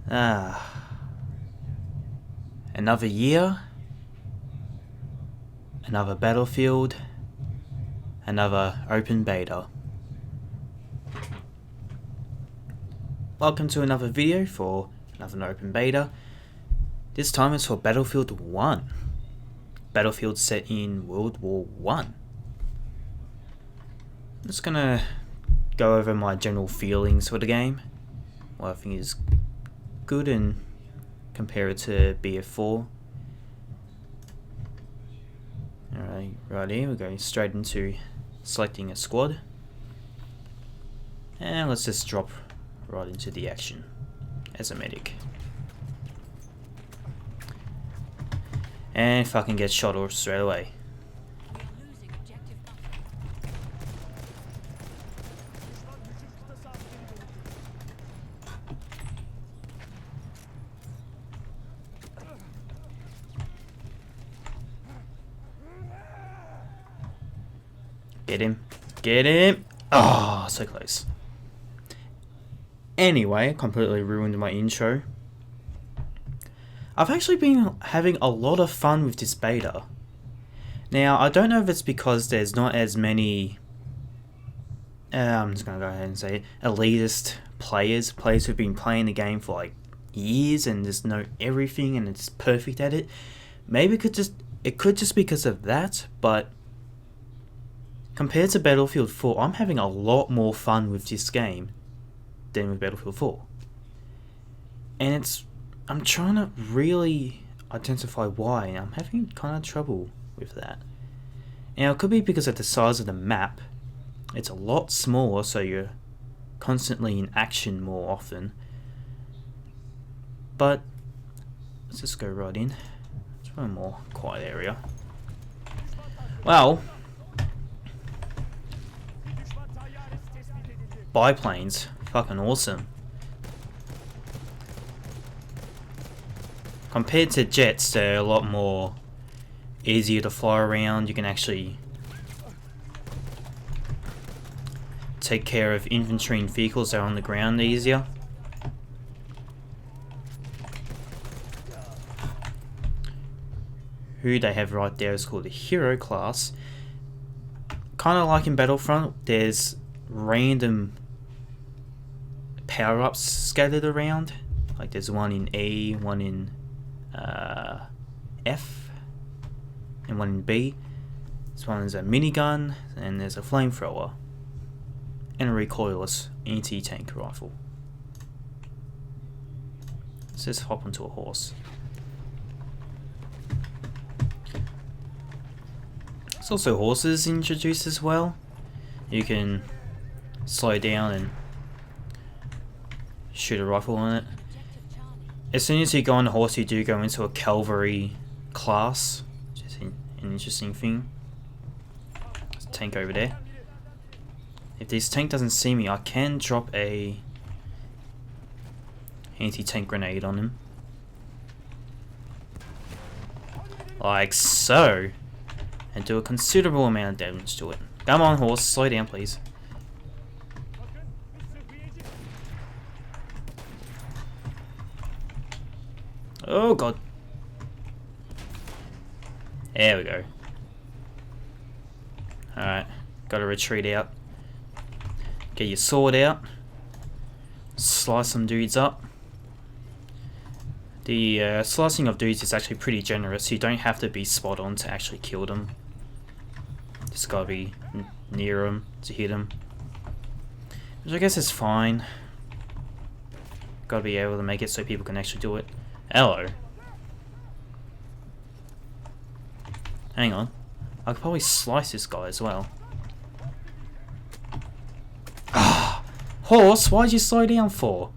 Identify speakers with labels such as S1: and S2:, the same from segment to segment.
S1: Another year, another Battlefield, another open beta. Welcome to another video for another open beta. This time it's for Battlefield 1. Battlefield set in World War 1. I'm just gonna go over my general feelings for the game, what I think is good, and compare it to BF4. Alright, right here we're going straight into selecting a squad. And let's just drop right into the action as a medic. And fucking get shot off straight away. Get him. Get him. Oh, so close. Anyway, completely ruined my intro. I've actually been having a lot of fun with this beta. Now, I don't know if it's because there's not as many, I'm just going to go ahead and say it, elitist players who've been playing the game for like years and just know everything and it's perfect at it. Maybe it could just be because of that, but compared to Battlefield 4, I'm having a lot more fun with this game than with Battlefield 4. And I'm trying to really identify why, and I'm having kind of trouble with that. Now, it could be because of the size of the map. It's a lot smaller, so you're constantly in action more often. But let's just go right in. Let's find a more quiet area. Well, biplanes, fucking awesome. Compared to jets, they're a lot more easier to fly around. You can actually take care of infantry and vehicles that are on the ground easier. Who they have right there is called the hero class. Kind of like in Battlefront, there's random power-ups scattered around. Like there's one in A, one in F, and one in B. This one is a minigun, and there's a flamethrower, and a recoilless anti-tank rifle. Let's just hop onto a horse. There's also horses introduced as well. You can slow down and shoot a rifle on it. As soon as you go on the horse, you do go into a cavalry class, which is an interesting thing. There's a tank over there. If this tank doesn't see me, I can drop a anti-tank grenade on him. Like so. And do a considerable amount of damage to it. Come on, horse, slow down, please. Oh god. There we go. Alright, gotta retreat out. Get your sword out. Slice some dudes up. The slicing of dudes is actually pretty generous. You don't have to be spot on to actually kill them. Just gotta be near them to hit them. Which I guess is fine. Gotta be able to make it so people can actually do it. Hello. Hang on. I could probably slice this guy as well. Ah! Horse, why'd you slow down for?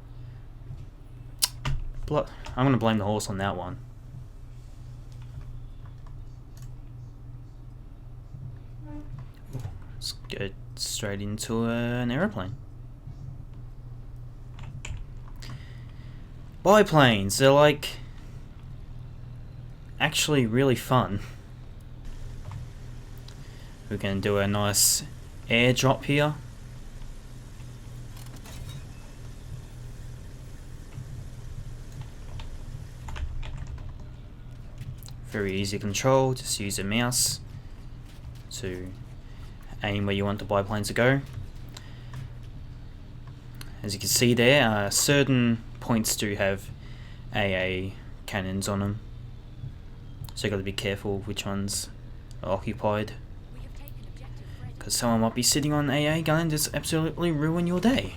S1: I'm gonna blame the horse on that one. Let's go straight into an aeroplane. Biplanes, they're like actually really fun. We're going to do a nice airdrop here. Very easy to control, just use a mouse to aim where you want the biplane to go. As you can see there, certain points do have AA cannons on them, so you got to be careful which ones are occupied, because someone might be sitting on an AA gun and just absolutely ruin your day.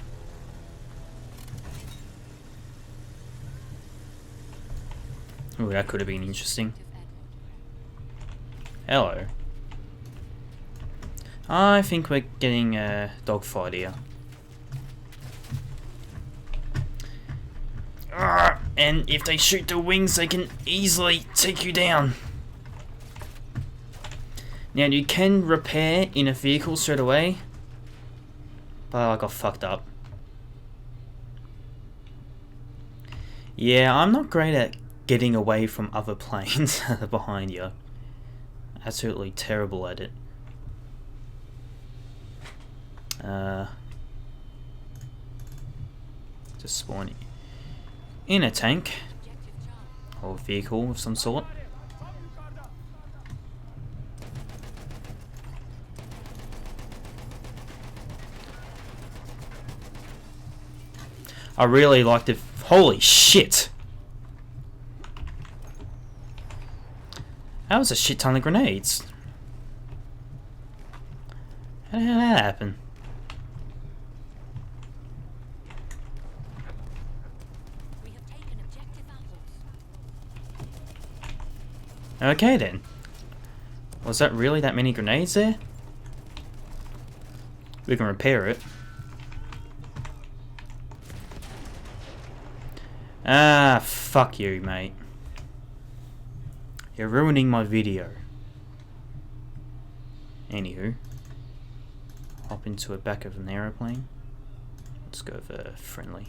S1: Oh, that could have been interesting. Hello. I think we're getting a dogfight here. And if they shoot the wings, they can easily take you down. Now you can repair in a vehicle straight away, but I got fucked up. Yeah, I'm not great at getting away from other planes behind you. Absolutely terrible at it. Just spawn in a tank or vehicle of some sort. I really like the... Holy shit! That was a shit ton of grenades. How the hell did that happen? Okay then. Was that really that many grenades there? We can repair it. Ah, fuck you, mate. You're ruining my video. Anywho. Hop into the back of an aeroplane. Let's go for friendly.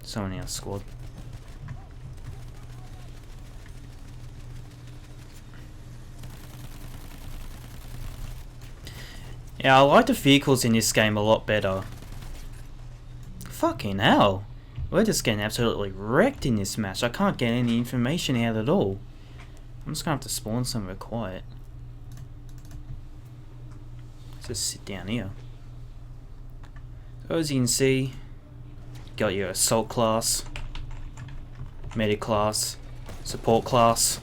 S1: Someone in our squad. Yeah, I like the vehicles in this game a lot better. Fucking hell. We're just getting absolutely wrecked in this match. I can't get any information out at all. I'm just gonna have to spawn somewhere quiet. Let's just sit down here. So as you can see, you got your assault class, medic class, support class,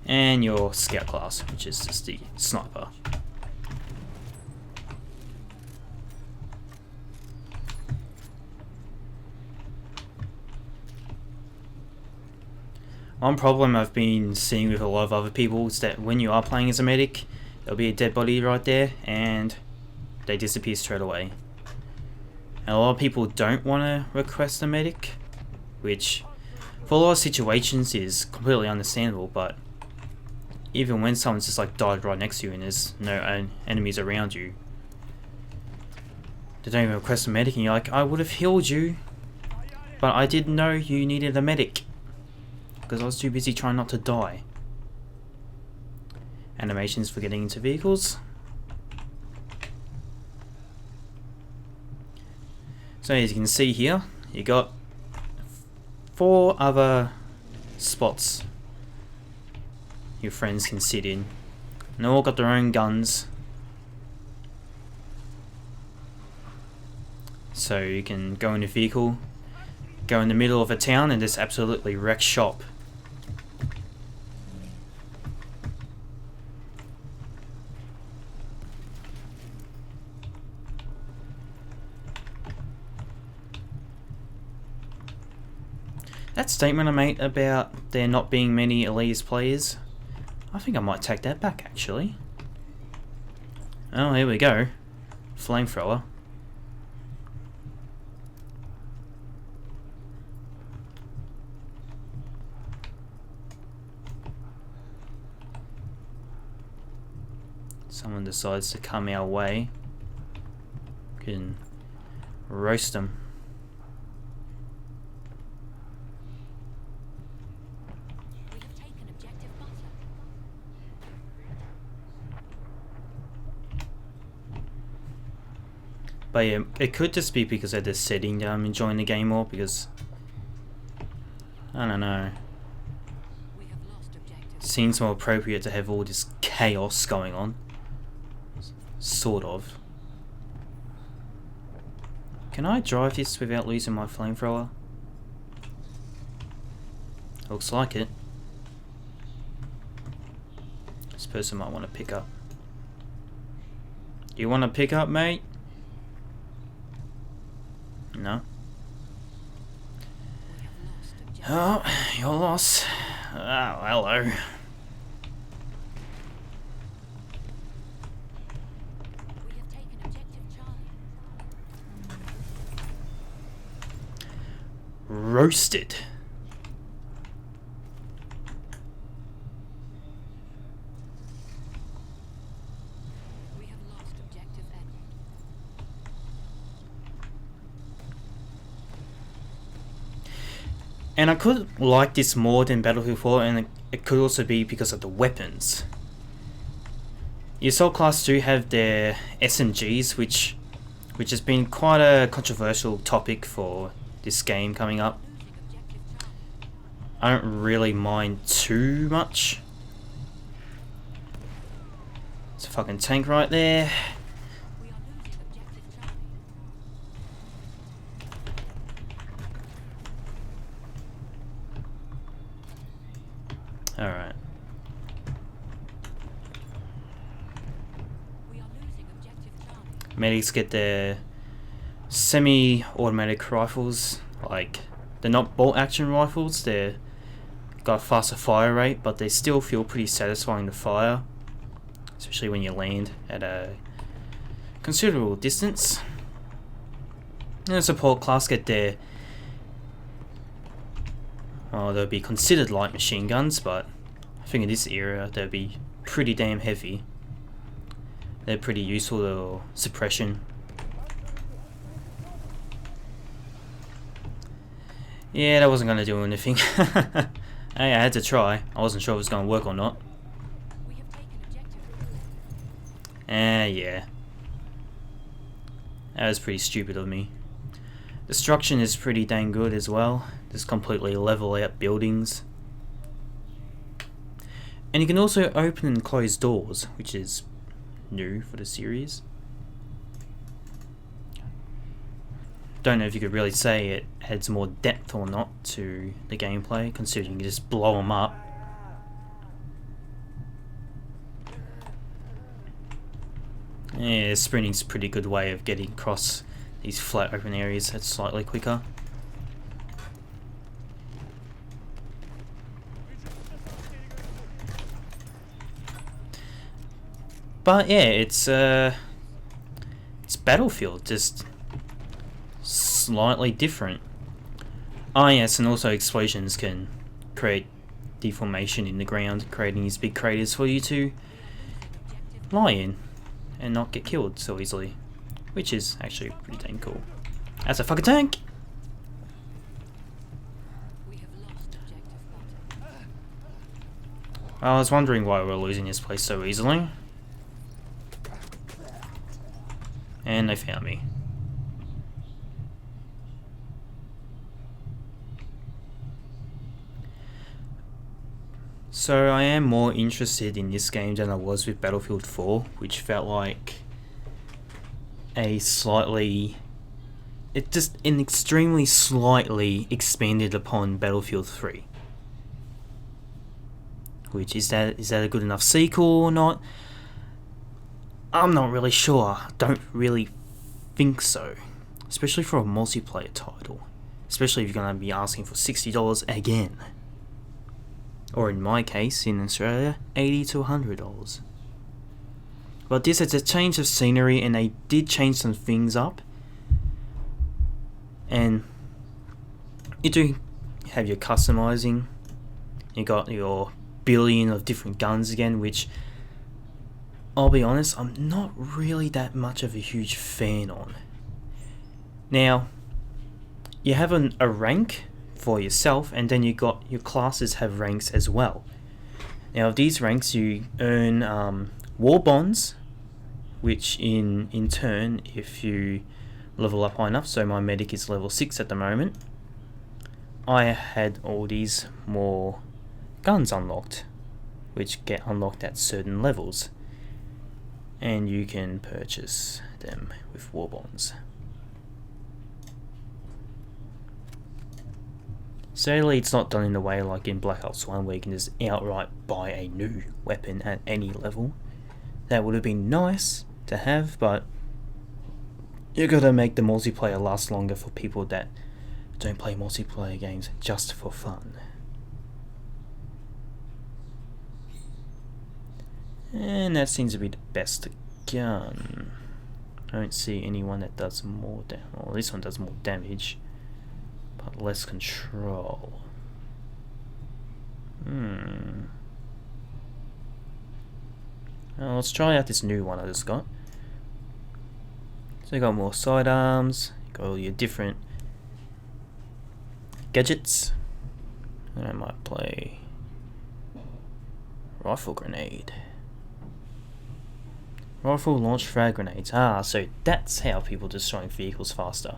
S1: and your scout class, which is just the sniper. One problem I've been seeing with a lot of other people is that when you are playing as a medic, there'll be a dead body right there and they disappear straight away. And a lot of people don't want to request a medic, which for a lot of situations is completely understandable, but even when someone's just like died right next to you and there's no enemies around you, they don't even request a medic and you're like, I would have healed you, but I didn't know you needed a medic because I was too busy trying not to die. Animations for getting into vehicles. So as you can see here, you got 4 other spots your friends can sit in. And they all got their own guns. So you can go in a vehicle, go in the middle of a town and just absolutely wreck shop. That statement I made about there not being many elitist players, I think I might take that back actually. Oh, here we go. Flamethrower. Someone decides to come our way, we can roast them. But yeah, it could just be because they're just sitting there, I'm enjoying the game more, because I don't know. Seems more appropriate to have all this chaos going on. Sort of. Can I drive this without losing my flamethrower? Looks like it. This person might want to pick up. You want to pick up, mate? No? Oh, you're lost. Oh, hello. Roasted.
S2: We have lost objective Edward.
S1: And I could like this more than Battlefield 4, and it could also be because of the weapons. The Assault class do have their SMGs, which has been quite a controversial topic for this game coming up. I don't really mind too much. It's a fucking tank right there. Alright. Medics get their semi-automatic rifles, like they're not bolt action rifles, they're got a faster fire rate, but they still feel pretty satisfying to fire, especially when you land at a considerable distance. And the support class get their, well, they'll be considered light machine guns, but I think in this era they'll be pretty damn heavy. They're pretty useful to suppression. Yeah, that wasn't gonna do anything. Hey, I had to try. I wasn't sure if it was gonna work or not. Yeah. That was pretty stupid of me. Destruction is pretty dang good as well. Just completely level out buildings. And you can also open and close doors, which is new for the series. Don't know if you could really say it adds more depth or not to the gameplay, considering you just blow them up. Yeah, sprinting's a pretty good way of getting across these flat open areas. That's slightly quicker. But yeah, it's Battlefield, just slightly different. Ah yes, and also explosions can create deformation in the ground, creating these big craters for you to lie in and not get killed so easily, which is actually pretty dang cool. That's a fucking tank! I was wondering why we're losing this place so easily. And they found me. So I am more interested in this game than I was with Battlefield 4, which felt like a slightly... it just an extremely slightly expanded upon Battlefield 3. Which, is that a good enough sequel or not? I'm not really sure. Don't really think so. Especially for a multiplayer title. Especially if you're going to be asking for $60 again. Or in my case, in Australia, $80 to $100. But this is a change of scenery, and they did change some things up. And you do have your customizing. You got your billion of different guns again, which I'll be honest, I'm not really that much of a huge fan on. Now, you have a rank for yourself, and then you got your classes have ranks as well. Now, these ranks you earn war bonds, which in turn, if you level up high enough, so my medic is level 6 at the moment, I had all these more guns unlocked, which get unlocked at certain levels, and you can purchase them with war bonds. Sadly, it's not done in a way like in Black Ops 1 where you can just outright buy a new weapon at any level. That would have been nice to have, but you gotta make the multiplayer last longer for people that don't play multiplayer games just for fun. And that seems to be the best gun. I don't see anyone that does more damage. Well, this one does more damage, but less control. Well, let's try out this new one I just got. So you got more sidearms, you got all your different gadgets. And I might play rifle grenade. Rifle launch frag grenades. So that's how people destroying vehicles faster.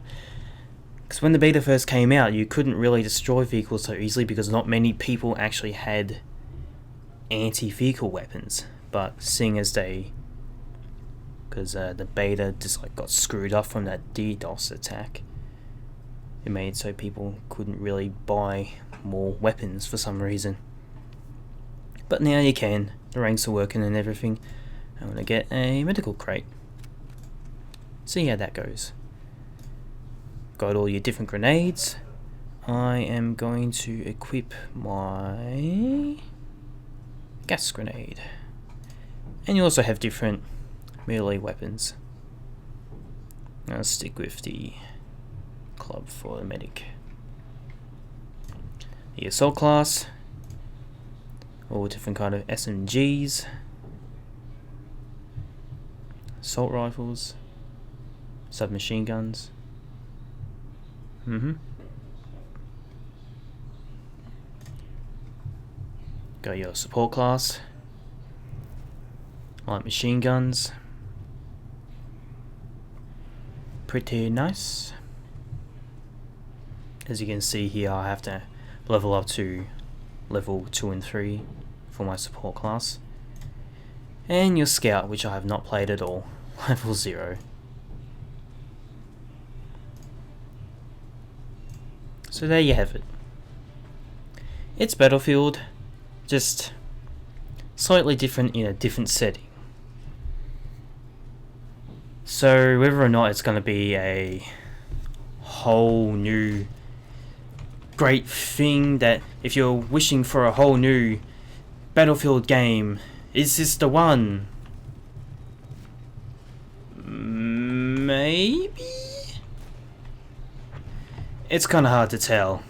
S1: Because when the beta first came out, you couldn't really destroy vehicles so easily because not many people actually had anti-vehicle weapons. But seeing as because the beta just like got screwed up from that DDoS attack, it made so people couldn't really buy more weapons for some reason. But now you can. The ranks are working and everything. I'm gonna get a medical crate. See how that goes. Got all your different grenades. I am going to equip my gas grenade. And you also have different melee weapons. I'll stick with the club for the medic. The assault class. All different kind of SMGs. Assault rifles. Submachine guns. Got your support class. Light machine guns. Pretty nice. As you can see here, I have to level up to level 2 and 3 for my support class. And your scout, which I have not played at all, level 0. So there you have it. It's Battlefield, just slightly different in a different setting. So whether or not it's going to be a whole new great thing, that if you're wishing for a whole new Battlefield game, is this the one? Maybe? It's kind of hard to tell.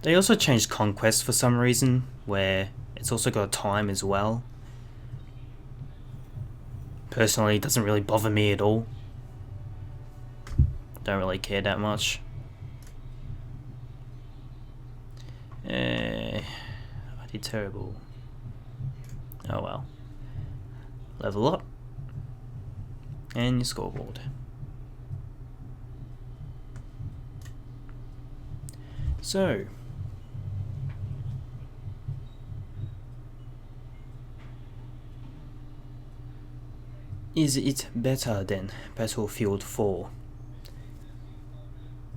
S1: They also changed Conquest for some reason, where it's also got a time as well. Personally, it doesn't really bother me at all. Don't really care that much. I did terrible. Oh well. Level up. And your scoreboard. So, is it better than Battlefield 4?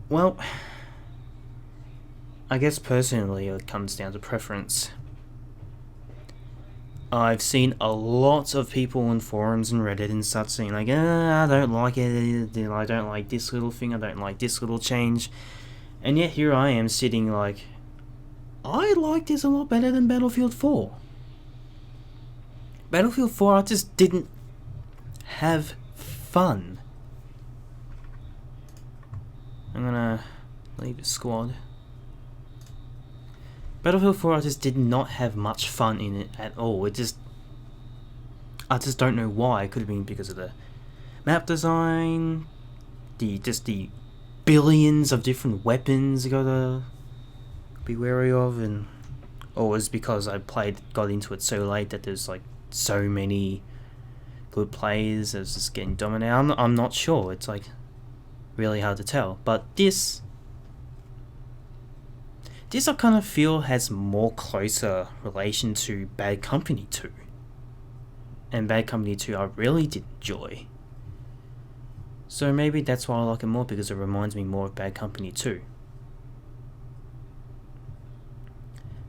S1: Well, I guess personally it comes down to preference. I've seen a lot of people on forums and Reddit and such saying like, I don't like it, I don't like this little thing, I don't like this little change. And yet here I am sitting like, I like this a lot better than Battlefield 4. Battlefield 4, I just didn't have fun. I'm gonna leave the squad. Battlefield 4, I just did not have much fun in it at all. I just don't know why. It could have been because of the map design, the billions of different weapons you gotta be wary of, and or was it because I got into it so late that there's like so many good players, it was just getting dominated. I'm not sure. It's like really hard to tell. But this I kind of feel has more closer relation to Bad Company 2. And Bad Company 2 I really did enjoy. So maybe that's why I like it more, because it reminds me more of Bad Company 2.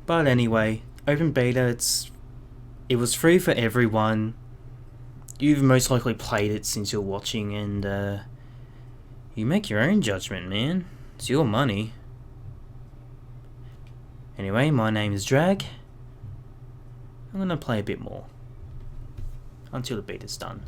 S1: But anyway, open beta, it was free for everyone. You've most likely played it since you're watching, and you make your own judgment, man. It's your money. Anyway, my name is Drag. I'm gonna play a bit more until the beta's done.